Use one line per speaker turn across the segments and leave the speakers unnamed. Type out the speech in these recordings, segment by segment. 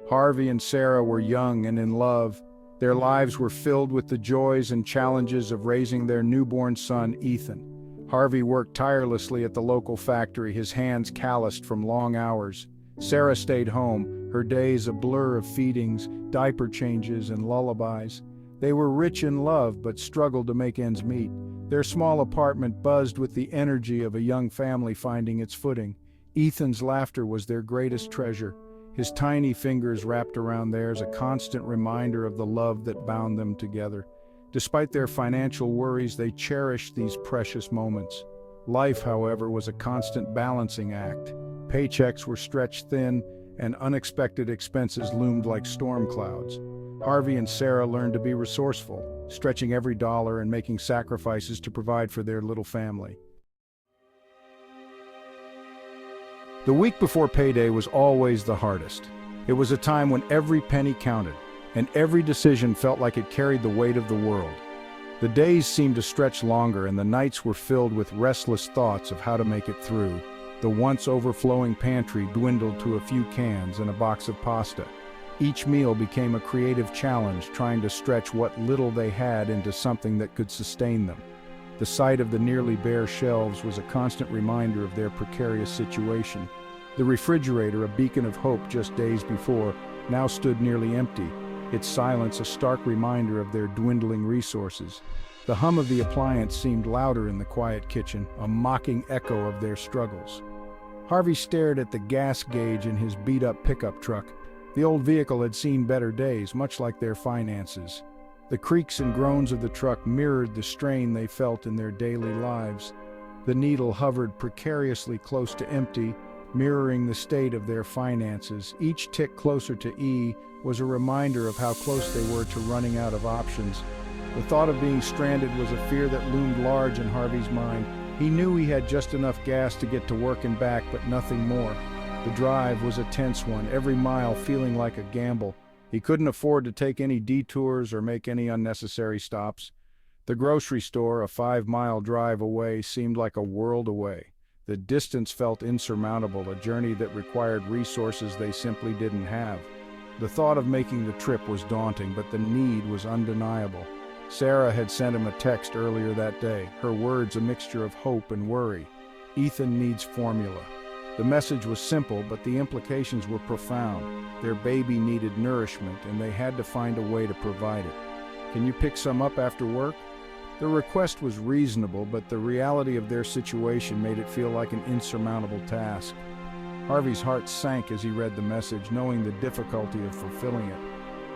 Harvey and Sarah were young and in love. Their lives were filled with the joys and challenges of raising their newborn son, Ethan. Harvey worked tirelessly at the local factory, his hands calloused from long hours. Sarah stayed home, her days a blur of feedings, diaper changes, and lullabies. They were rich in love but struggled to make ends meet. Their small apartment buzzed with the energy of a young family finding its footing. Ethan's laughter was their greatest treasure, his tiny fingers wrapped around theirs, a constant reminder of the love that bound them together. Despite their financial worries, they cherished these precious moments. Life, however, was a constant balancing act. Paychecks were stretched thin, and unexpected expenses loomed like storm clouds. Harvey and Sarah learned to be resourceful, stretching every dollar and making sacrifices to provide for their little family. The week before payday was always the hardest. It was a time when every penny counted, and every decision felt like it carried the weight of the world. The days seemed to stretch longer, and the nights were filled with restless thoughts of how to make it through. The once overflowing pantry dwindled to a few cans and a box of pasta. Each meal became a creative challenge, trying to stretch what little they had into something that could sustain them. The sight of the nearly bare shelves was a constant reminder of their precarious situation. The refrigerator, a beacon of hope just days before, now stood nearly empty, its silence a stark reminder of their dwindling resources. The hum of the appliance seemed louder in the quiet kitchen, a mocking echo of their struggles. Harvey stared at the gas gauge in his beat-up pickup truck. The old vehicle had seen better days, much like their finances. The creaks and groans of the truck mirrored the strain they felt in their daily lives. The needle hovered precariously close to empty, mirroring the state of their finances. Each tick closer to E was a reminder of how close they were to running out of options. The thought of being stranded was a fear that loomed large in Harvey's mind. He knew he had just enough gas to get to work and back, but nothing more. The drive was a tense one, every mile feeling like a gamble. He couldn't afford to take any detours or make any unnecessary stops. The grocery store, a 5-mile drive away, seemed like a world away. The distance felt insurmountable, a journey that required resources they simply didn't have. The thought of making the trip was daunting, but the need was undeniable. Sarah had sent him a text earlier that day, her words a mixture of hope and worry. Ethan needs formula. The message was simple, but the implications were profound. Their baby needed nourishment, and they had to find a way to provide it. Can you pick some up after work? The request was reasonable, but the reality of their situation made it feel like an insurmountable task. Harvey's heart sank as he read the message, knowing the difficulty of fulfilling it.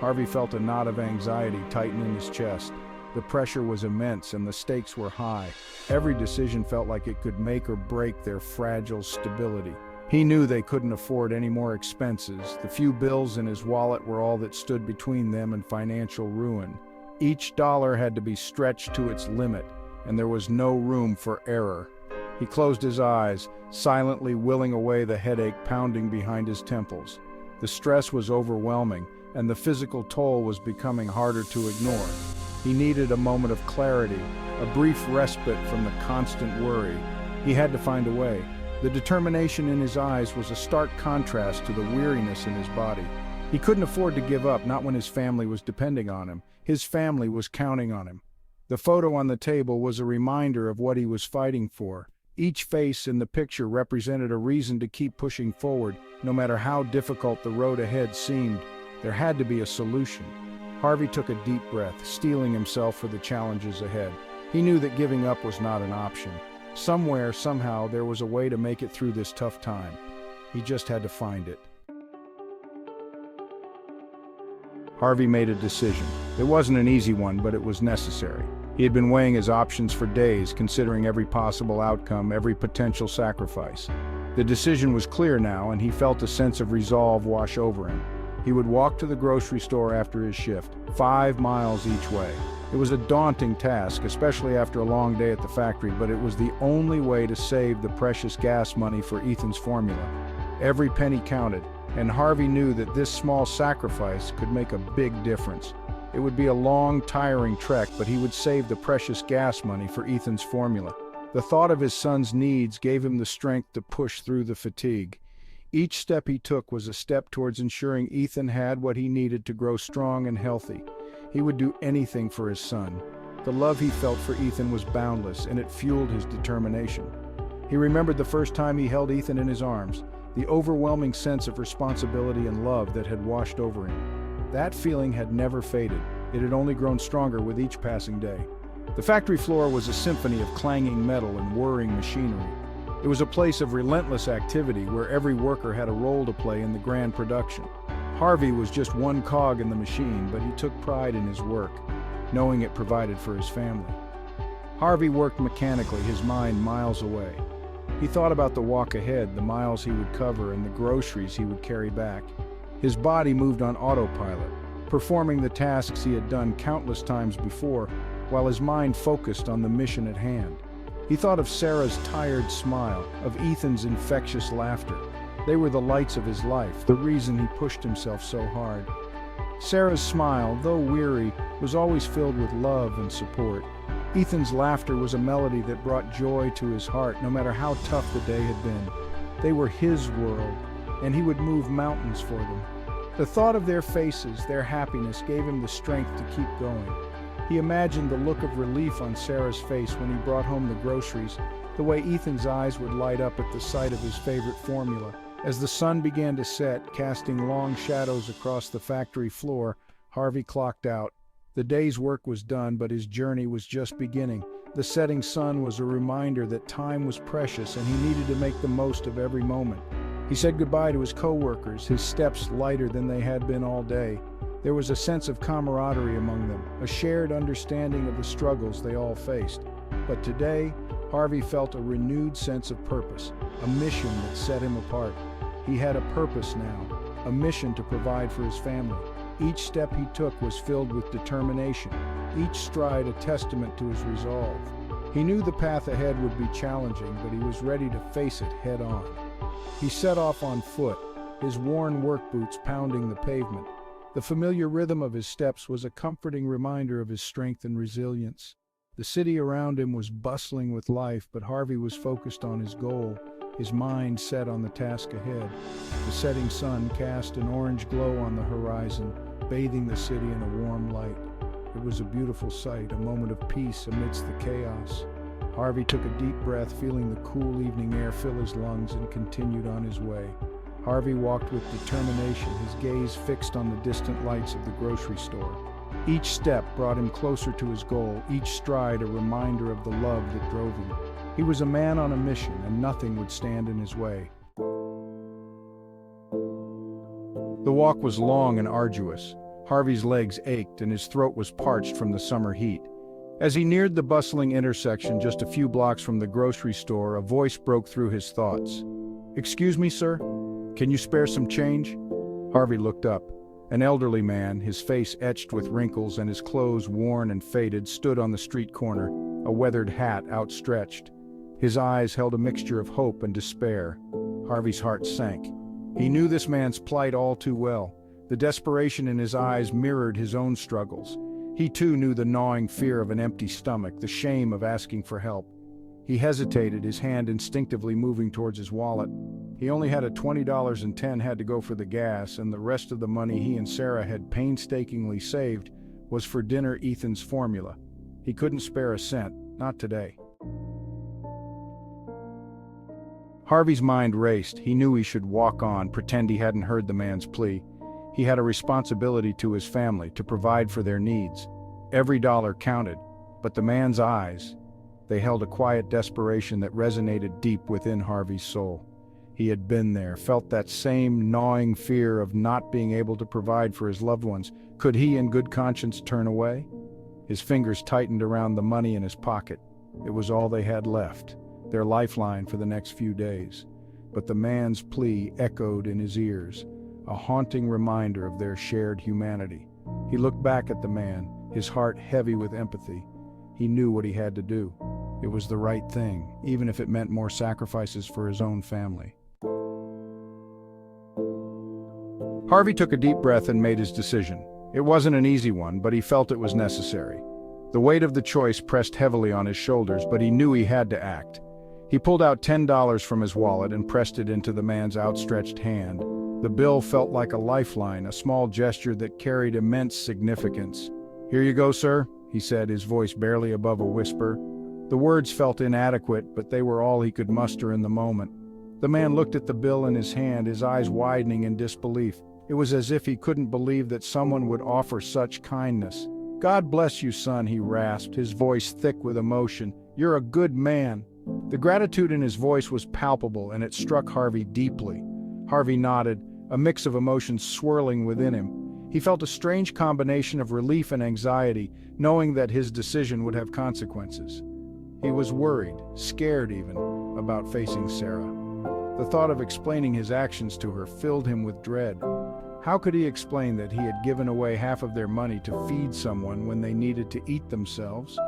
Harvey felt a knot of anxiety tighten in his chest. The pressure was immense and the stakes were high. Every decision felt like it could make or break their fragile stability. He knew they couldn't afford any more expenses. The few bills in his wallet were all that stood between them and financial ruin. Each dollar had to be stretched to its limit, and there was no room for error. He closed his eyes, silently willing away the headache pounding behind his temples. The stress was overwhelming, and the physical toll was becoming harder to ignore. He needed a moment of clarity, a brief respite from the constant worry. He had to find a way. The determination in his eyes was a stark contrast to the weariness in his body. He couldn't afford to give up, not when his family was depending on him. His family was counting on him. The photo on the table was a reminder of what he was fighting for. Each face in the picture represented a reason to keep pushing forward, no matter how difficult the road ahead seemed. There had to be a solution. Harvey took a deep breath, steeling himself for the challenges ahead. He knew that giving up was not an option. Somewhere, somehow, there was a way to make it through this tough time. He just had to find it. Harvey made a decision. It wasn't an easy one, but it was necessary. He had been weighing his options for days, considering every possible outcome, every potential sacrifice. The decision was clear now, and he felt a sense of resolve wash over him. He would walk to the grocery store after his shift, 5 miles each way. It was a daunting task, especially after a long day at the factory, but it was the only way to save the precious gas money for Ethan's formula. Every penny counted, and Harvey knew that this small sacrifice could make a big difference. It would be a long, tiring trek, but he would save the precious gas money for Ethan's formula. The thought of his son's needs gave him the strength to push through the fatigue. Each step he took was a step towards ensuring Ethan had what he needed to grow strong and healthy. He would do anything for his son. The love he felt for Ethan was boundless, and it fueled his determination. He remembered the first time he held Ethan in his arms, the overwhelming sense of responsibility and love that had washed over him. That feeling had never faded. It had only grown stronger with each passing day. The factory floor was a symphony of clanging metal and whirring machinery. It was a place of relentless activity where every worker had a role to play in the grand production. Harvey was just one cog in the machine, but he took pride in his work, knowing it provided for his family. Harvey worked mechanically, his mind miles away. He thought about the walk ahead, the miles he would cover, and the groceries he would carry back. His body moved on autopilot, performing the tasks he had done countless times before, while his mind focused on the mission at hand. He thought of Sarah's tired smile, of Ethan's infectious laughter. They were the lights of his life, the reason he pushed himself so hard. Sarah's smile, though weary, was always filled with love and support. Ethan's laughter was a melody that brought joy to his heart, no matter how tough the day had been. They were his world, and he would move mountains for them. The thought of their faces, their happiness, gave him the strength to keep going. He imagined the look of relief on Sarah's face when he brought home the groceries, the way Ethan's eyes would light up at the sight of his favorite formula. As the sun began to set, casting long shadows across the factory floor, Harvey clocked out. The day's work was done, but his journey was just beginning. The setting sun was a reminder that time was precious and he needed to make the most of every moment. He said goodbye to his co-workers, his steps lighter than they had been all day. There was a sense of camaraderie among them, a shared understanding of the struggles they all faced. But today, Harvey felt a renewed sense of purpose, a mission that set him apart. He had a purpose now, a mission to provide for his family. Each step he took was filled with determination, each stride a testament to his resolve. He knew the path ahead would be challenging, but he was ready to face it head on. He set off on foot, his worn work boots pounding the pavement. The familiar rhythm of his steps was a comforting reminder of his strength and resilience. The city around him was bustling with life, but Harvey was focused on his goal, his mind set on the task ahead. The setting sun cast an orange glow on the horizon, bathing the city in a warm light. It was a beautiful sight, a moment of peace amidst the chaos. Harvey took a deep breath, feeling the cool evening air fill his lungs, and continued on his way. Harvey walked with determination, his gaze fixed on the distant lights of the grocery store. Each step brought him closer to his goal, each stride a reminder of the love that drove him. He was a man on a mission, and nothing would stand in his way. The walk was long and arduous. Harvey's legs ached and his throat was parched from the summer heat. As he neared the bustling intersection just a few blocks from the grocery store, a voice broke through his thoughts. "Excuse me, sir? Can you spare some change?" Harvey looked up. An elderly man, his face etched with wrinkles and his clothes worn and faded, stood on the street corner, a weathered hat outstretched. His eyes held a mixture of hope and despair. Harvey's heart sank. He knew this man's plight all too well. The desperation in his eyes mirrored his own struggles. He too knew the gnawing fear of an empty stomach, the shame of asking for help. He hesitated, his hand instinctively moving towards his wallet. He only had a $20.10 had to go for the gas, and the rest of the money he and Sarah had painstakingly saved was for dinner Ethan's formula. He couldn't spare a cent, not today. Harvey's mind raced. He knew he should walk on, pretend he hadn't heard the man's plea. He had a responsibility to his family, to provide for their needs. Every dollar counted, but the man's eyes, they held a quiet desperation that resonated deep within Harvey's soul. He had been there, felt that same gnawing fear of not being able to provide for his loved ones. Could he in good conscience turn away? His fingers tightened around the money in his pocket. It was all they had left, their lifeline for the next few days. But the man's plea echoed in his ears, a haunting reminder of their shared humanity. He looked back at the man, his heart heavy with empathy. He knew what he had to do. It was the right thing, even if it meant more sacrifices for his own family. Harvey took a deep breath and made his decision. It wasn't an easy one, but he felt it was necessary. The weight of the choice pressed heavily on his shoulders, but he knew he had to act. He pulled out $10 from his wallet and pressed it into the man's outstretched hand. The bill felt like a lifeline, a small gesture that carried immense significance. "Here you go, sir," he said, his voice barely above a whisper. The words felt inadequate, but they were all he could muster in the moment. The man looked at the bill in his hand, his eyes widening in disbelief. It was as if he couldn't believe that someone would offer such kindness. "God bless you, son," he rasped, his voice thick with emotion. "You're a good man." The gratitude in his voice was palpable, and it struck Harvey deeply. Harvey nodded, a mix of emotions swirling within him. He felt a strange combination of relief and anxiety, knowing that his decision would have consequences. He was worried, scared even, about facing Sarah. The thought of explaining his actions to her filled him with dread. How could he explain that he had given away half of their money to feed someone when they needed to eat themselves?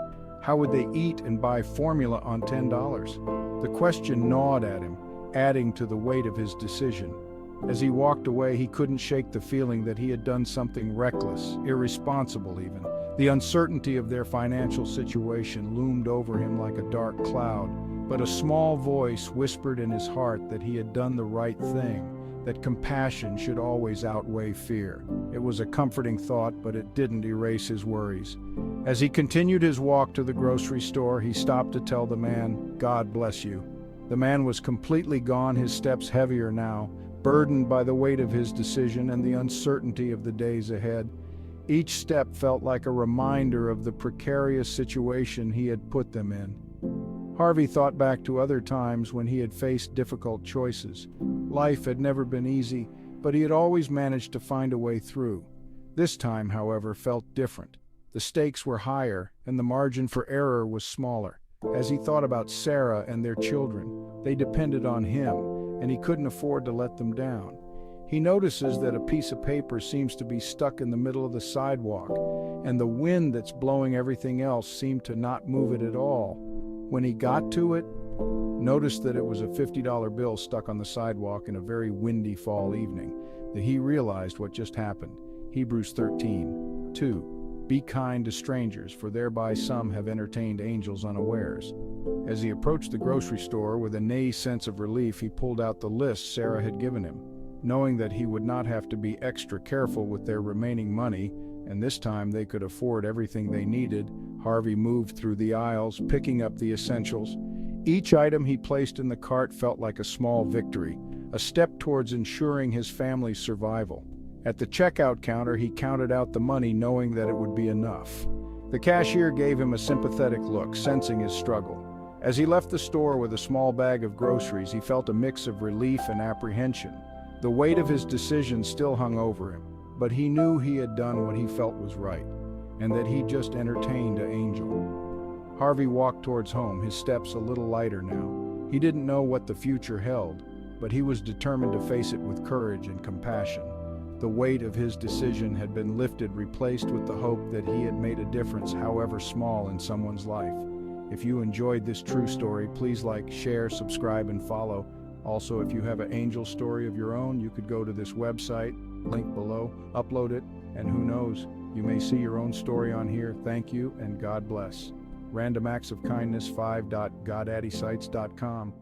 How would they eat and buy formula on $10? The question gnawed at him, adding to the weight of his decision. As he walked away, he couldn't shake the feeling that he had done something reckless, irresponsible even. The uncertainty of their financial situation loomed over him like a dark cloud, but a small voice whispered in his heart that he had done the right thing, that compassion should always outweigh fear. It was a comforting thought, but it didn't erase his worries. As he continued his walk to the grocery store, he stopped to tell the man, "God bless you." The man was completely gone, his steps heavier now, burdened by the weight of his decision and the uncertainty of the days ahead. Each step felt like a reminder of the precarious situation he had put them in. Harvey thought back to other times when he had faced difficult choices. Life had never been easy, but he had always managed to find a way through. This time, however, felt different. The stakes were higher, and the margin for error was smaller. As he thought about Sarah and their children, they depended on him, and he couldn't afford to let them down. He notices that a piece of paper seems to be stuck in the middle of the sidewalk, and the wind that's blowing everything else seemed to not move it at all. When he got to it, noticed that it was a $50 bill stuck on the sidewalk in a very windy fall evening, that he realized what just happened. Hebrews 13:2. Be kind to strangers, for thereby some have entertained angels unawares. As he approached the grocery store with a naïve sense of relief, he pulled out the list Sarah had given him, knowing that he would not have to be extra careful with their remaining money, and this time they could afford everything they needed. Harvey moved through the aisles, picking up the essentials. Each item he placed in the cart felt like a small victory, a step towards ensuring his family's survival. At the checkout counter, he counted out the money, knowing that it would be enough. The cashier gave him a sympathetic look, sensing his struggle. As he left the store with a small bag of groceries, he felt a mix of relief and apprehension. The weight of his decision still hung over him, but he knew he had done what he felt was right, and that he just entertained an angel. Harvey walked towards home, his steps a little lighter now. He didn't know what the future held, but he was determined to face it with courage and compassion. The weight of his decision had been lifted, replaced with the hope that he had made a difference, however small, in someone's life. If you enjoyed this true story, please like, share, subscribe, and follow. Also, if you have an angel story of your own, you could go to this website, link below, upload it, and who knows, you may see your own story on here. Thank you, and God bless. Random Acts of Kindness 5.godaddyscites.com